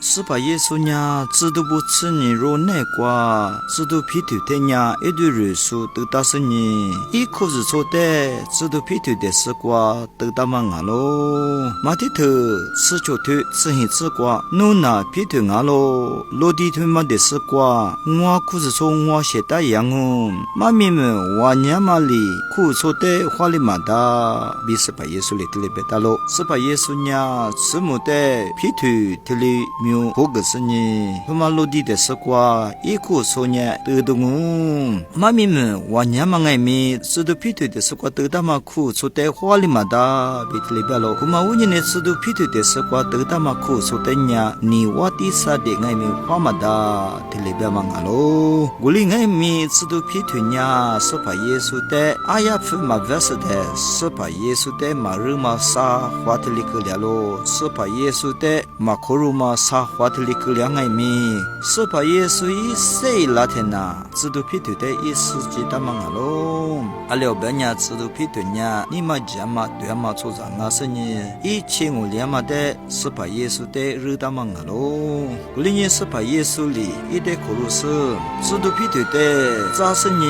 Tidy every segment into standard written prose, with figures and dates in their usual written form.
是把耶稣呢，知道不吃你肉内瓜，知道皮头的呢，一对人数都打死你，一口子错的，知道皮头的丝瓜都打满啊喽，马蹄头吃脚头吃黑丝瓜，弄那皮头啊喽，落地头嘛的丝瓜，我裤子错我写大洋哦，妈咪们我娘妈里裤错的花里马达，比是把耶稣里头里别打喽，是把耶稣呢，吃么的皮头头里meu不个是你，他妈落地的丝瓜，一口错呢得的我，妈咪们我娘妈爱咪，知道皮头的丝瓜得大嘛裤错的花里马达，比头里别喽，他妈我呢知道皮头的丝瓜得大嘛裤错的呢，你我的啥的爱咪花马达，头里别嘛啊喽，我哩爱咪知道皮头呢，是把耶稣的，哎呀非嘛不是的，是把耶稣的嘛日嘛啥花头里个了喽，是把耶稣的嘛可如嘛啥花头里个了爱咪，是把耶稣一岁那天呐，知道皮头的一世纪大嘛啊喽，阿了别呢知道皮头呢，你嘛讲嘛对嘛做啥啊是你，一切我连嘛的，是把耶稣的日大嘛啊喽，我哩呢是把耶稣里一代可如是，知道皮头的咋是你，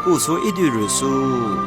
故说一对人数，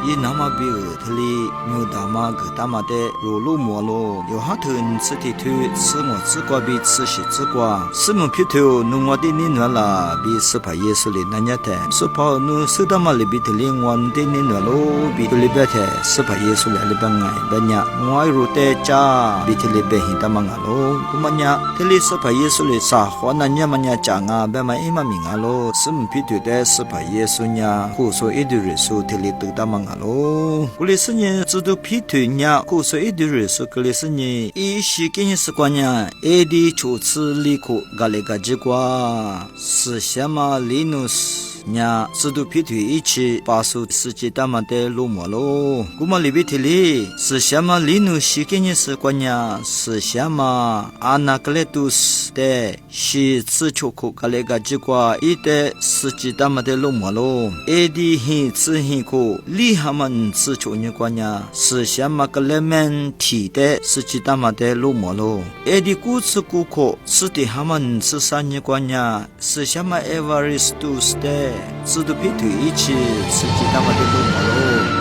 一那么比尔特里牛大嘛个大嘛的肉肉馍咯，有哈头吃地头吃我吃瓜比吃西吃瓜，是么皮头弄我的你暖啦，比是把耶稣里那伢的，是怕弄是大嘛里比特里我的你暖咯，比特里别的，是把耶稣来里边爱别伢，我入的家比特里别很大嘛啊咯，我们伢特里是把耶稣里啥话那伢嘛伢讲啊，别嘛一嘛明啊咯，是么皮头的是把耶稣伢，故说一对人数特里得大嘛啊咯，我哩是呢知道皮头伢，故说一对人数，个哩是呢一时给你是关伢，一地初次离苦，嘎里嘎叽瓜，是什么利努斯？nya sudu pitu ichi pasu suci tamate lumalo kuma libitili sesiama linu shikenya sekwanya sesiama anakletus de shi tsuchoko kalega jikwa ite suci tamate lumalo edi hi tsuhi ko li haman tsuchonye kwanya sesiama kalemen ti de suci tamate lumalo edi kutsuku ko suti haman tsusanye kwanya sesiama evaristus de知道皮头一起吃鸡蛋嘛的路马喽，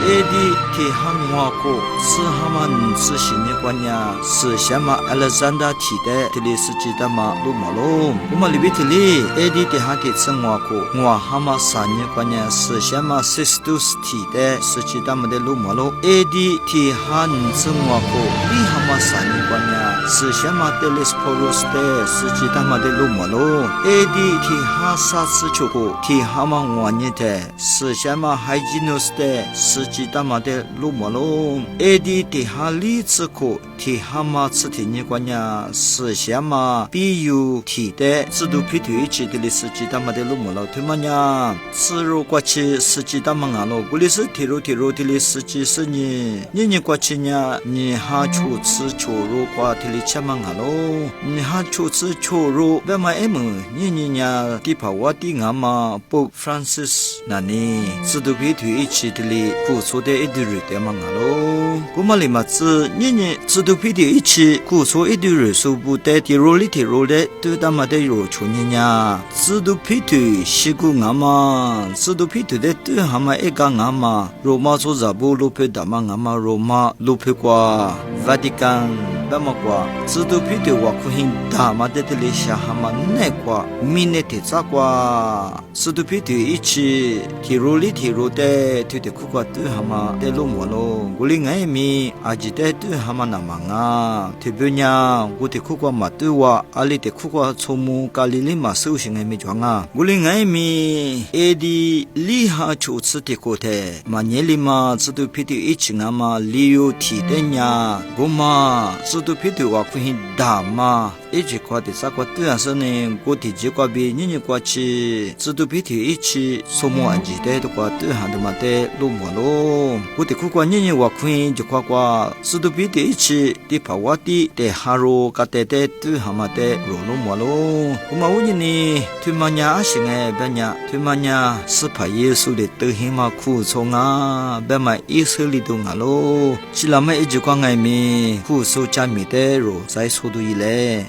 埃的给汉话过吃哈嘛吃新的关呀，是什么Alexander提的，这里是鸡蛋嘛路马喽，我们里边这里埃的给汉的吃话过，我哈嘛三年关呀，是什么 Sistus 提的，是鸡蛋嘛的路马喽，埃的给汉吃话过，你哈嘛三年关呀，是什么 Telesporus 的，是鸡蛋嘛的路马喽，埃的给哈沙吃球过，给哈嘛我呢的，是什么海基诺斯的，是鸡蛋嘛的路马喽，埃的给哈里吃过，给哈嘛吃的呢关呀，是什么比有提的，知道皮头一起的是鸡蛋嘛的路马喽，对吗呀？吃肉过去是鸡蛋嘛啊喽，这里是铁肉的是鸡是你过去呢，你哈出吃球肉过的里吃嘛啊喽，你哈出吃球肉，别买你呀，地跑我的俺嘛不。Francis 那你知道皮头一起的里故说的一堆人的嘛喽，我们里嘛子你知道皮头一起故说一堆人说不得的肉的都他妈的肉出你呀，知道皮头西古俺嘛，知道皮头的都他妈一个俺嘛，罗马做啥不罗皮达嘛俺嘛罗马罗皮瓜 Vatican 那么瓜，知道皮头我可很大嘛的里下他妈那瓜米那的咋瓜，知道皮头一起提肉的提的苦瓜都他妈的路么喽，我哩爱咪阿吉的都他妈那么啊，提不呢我的苦瓜嘛都哇，阿里的苦瓜从木咖喱里嘛收成爱咪装啊，我哩爱咪埃的厉害出吃的苦的，嘛年里嘛知道皮头一起啊嘛里有提的呢，我嘛知道皮头我可很大嘛。一直夸的啥瓜都是呢，我的结果比你过去，知道皮头一起，什么安吉的瓜都喊的嘛的路么咯，我的苦瓜你我可以就瓜，知道皮头一起的跑我的哈罗嘎的都喊嘛的路么咯，我嘛问你，对嘛呀是哎，别呀，对嘛呀是怕耶稣的都很嘛苦衷啊，别嘛以色列都啊咯，只那么一句话哎咪，苦受加米的肉在速度以来。